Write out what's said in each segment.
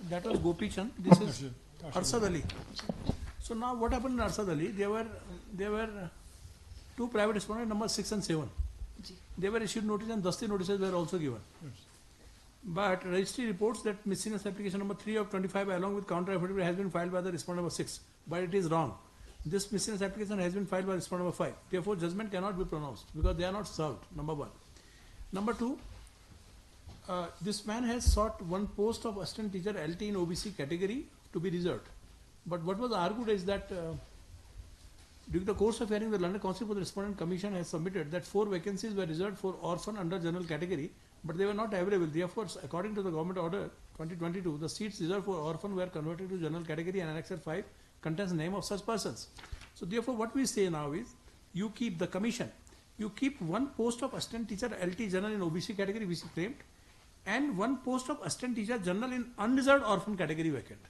That was Gopi Chand. This is Arshad Ali. So now what happened in Arshad Ali? There were two private respondents, number 6 and 7. They were issued notice and dusty notices were also given. But registry reports that miscellaneous application number 3 of 25 along with counter affidavit has been filed by the respondent number 6. But it is wrong. This miscellaneous application has been filed by respondent number 5. Therefore, judgment cannot be pronounced because they are not served, number 1. Number 2, this man has sought one post of assistant teacher LT in OBC category to be reserved. But what was argued is that during the course of hearing, the London Council for the Respondent Commission has submitted that 4 vacancies were reserved for orphan under general category, but they were not available. Therefore, according to the Government Order 2022, the seats reserved for orphan were converted to general category and Annexure 5 contains the name of such persons. So therefore, what we say now is, you keep the commission, you keep one post of assistant teacher LT general in OBC category which is claimed, and one post of assistant teacher general in unreserved orphan category vacant.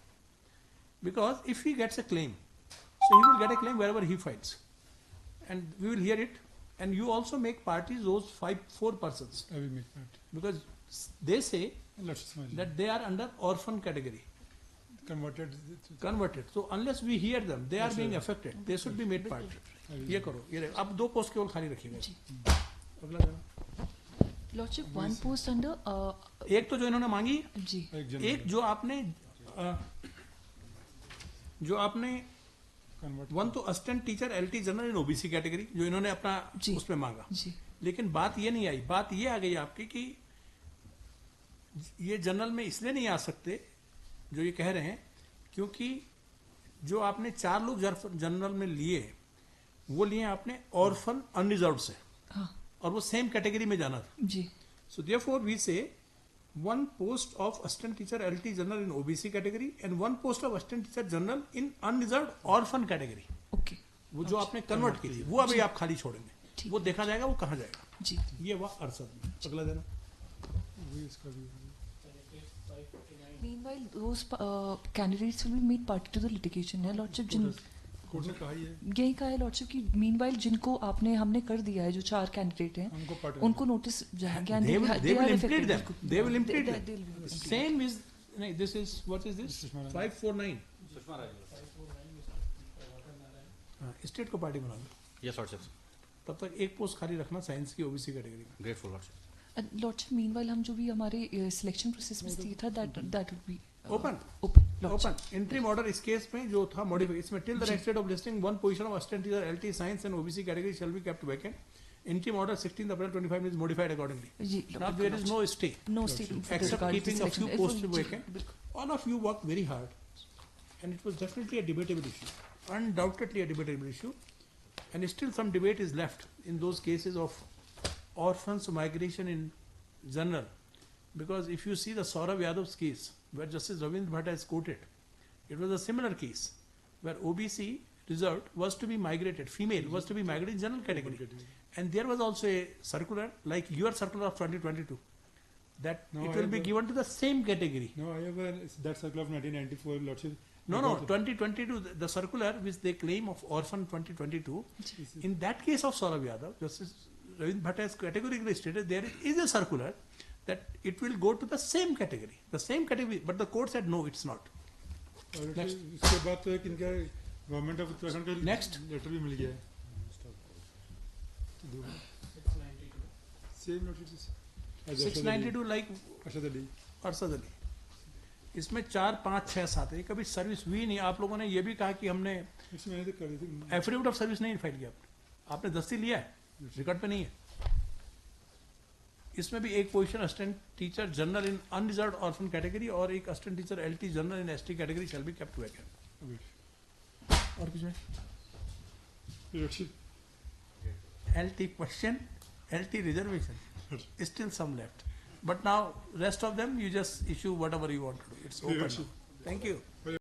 Because if he gets a claim, so he will get a claim wherever he files. And we will hear it. And you also make parties those 4 persons. I will make party. Because they say that they are under orphan category. Converted. So unless we hear them, they are being affected. They should be made party. ये करो, ये अब 2 post केवल खाली रखिएगा. अगला Lordship, one post under एक तो जो इन्होंने मांगी, जी. एक जो आपने वन तो असिस्टेंट टीचर एलटी जनरल इन ओबीसी कैटेगरी जो इन्होंने अपना उसमें मांगा. लेकिन बात ये नहीं आई. बात ये आ गई आपकी कि ये जनरल में इसलिए नहीं आ सकते जो ये कह रहे हैं क्योंकि जो आपने 4 लोग जनरल में लिए वो लिए आपने ऑर्फन अनरिजर्व्ड से और वो सेम कैटेगरी में जाना था. सो देयरफॉर वी से one post of assistant teacher LT general in OBC category and one post of assistant teacher general in unreserved orphan category. Okay. वो जो आपने कन्वर्ट की थी वो अभी आप खाली छोड़ेंगे. वो देखा जाएगा वो कहाँ जाएगा. जी. ये हुआ अरसद में. अगला देना. Meanwhile, those candidates will be made party to the litigation. है Lordship जिन कोर्ट ने कहा ही है. यही कहा है Lordship कि meanwhile जिनको हमने कर दिया है जो 4 कैंडिडेट हैं उनको नोटिस ज्ञान they will implement them. They will implement them. Same is this is what is this 549 state को पार्टी बना लो. Yes lordship. तब तक एक पोस्ट खाली रखना साइंस की ओबीसी कैटेगरी में. Grateful lordship. Lordship, meanwhile हम जो भी हमारे सिलेक्शन प्रोसेस में दिया था that would be open. Interim order इस केस में जो था मॉडिफाई इसमें till the next date of listing one position of assistant teacher LT science and OBC category shall be kept vacant. Interim order 16th April 25 is modified accordingly. Now there is no stay. No stay except keeping a few posts vacant. All of you worked very hard and it was definitely a debatable issue. Undoubtedly a debatable issue. And still some debate is left in those cases of orphans migration in general. Because if you see the Saurav Yadav's case, where Justice Ravindra Bhatt has quoted, it was a similar case where OBC reserved was to be migrated, female was to be migrated in general category. And there was also a circular, like your circular of 2022, that it will be given to the same category. No, I have that circular of 1994, Lordship. No, 2022, the circular which they claim of orphan 2022, in that case of Saurav Yadav, Justice Ravindra Bhatt has categorically stated there is a circular that it will go to the same category, but the court said no, it's not. Next. इसके बाद तो एक इनका government of Uttarakhand का next letter भी मिल गया है. Same notice 692 like Arshad Ali. इसमें 4, 5, 6, 7 ये कभी सर्विस हुई नहीं. आप लोगों ने ये भी कहा कि हमने एफिडेविट ऑफ सर्विस नहीं फाइल किया. आपने दस्ती लिया है, रिकॉर्ड पे नहीं है. इसमें भी एक position assistant teacher general in unreserved orphan category और एक assistant teacher LT general in ST category shall be kept vacant. और कुछ नहीं. LT question, LT reservation, still some left, but now rest of them you just issue whatever you want to do. It's open. Thank you.